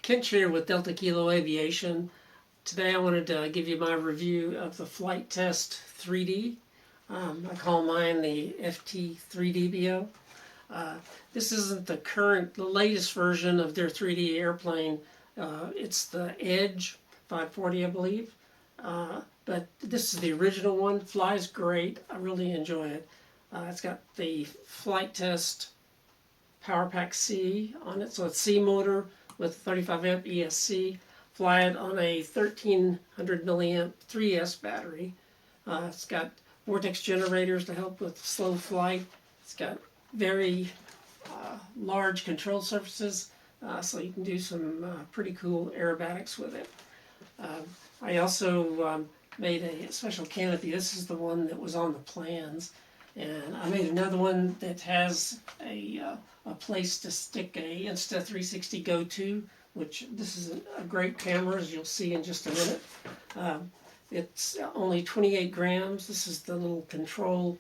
Kent here with Delta Kilo Aviation. Today I wanted to give you my review of the Flight Test 3D. I call mine the FT3D BO. This isn't the latest version of their 3D airplane. It's the Edge 540, I believe. But this is the original one. Flies great. I really enjoy it. It's got the Flight Test Power Pack C on it, so it's C motor with 35 amp ESC. Fly it on a 1300 milliamp 3S battery. It's got vortex generators to help with slow flight. It's got very large control surfaces, so you can do some pretty cool aerobatics with it. I also made a special canopy. This is the one that was on the plans, and I made another one that has a place to stick a Insta360 Go-To, which this is a great camera, as you'll see in just a minute. It's only 28 grams. This is the little control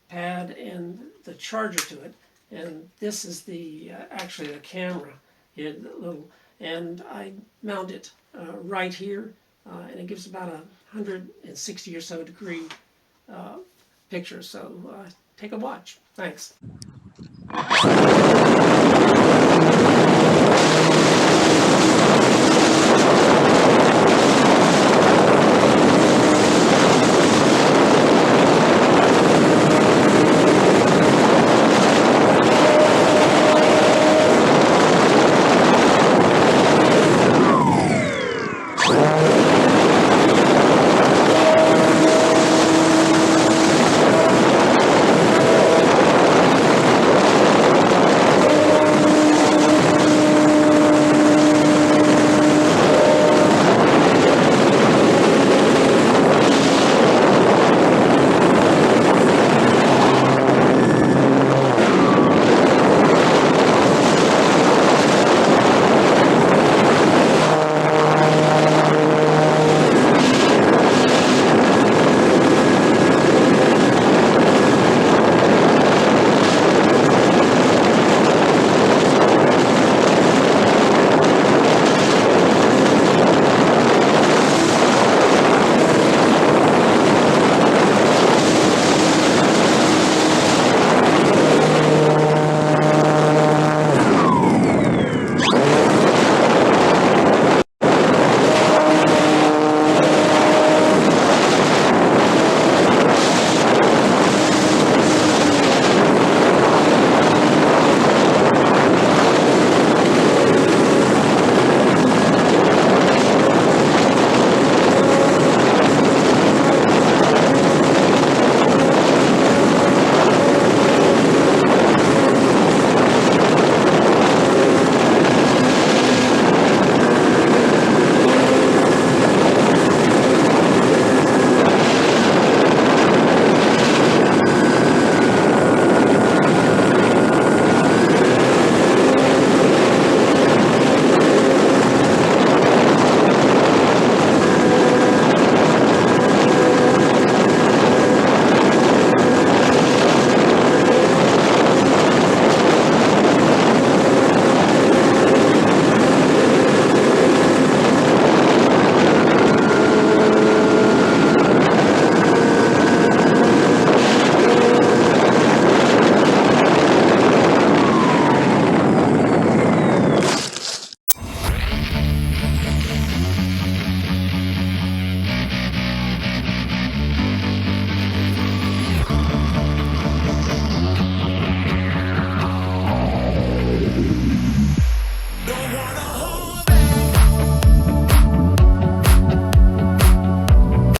pad and the charger to it, and this is the actually the camera here, and I mount it right here, and it gives about 160 or so degree picture. So take a watch. Thanks.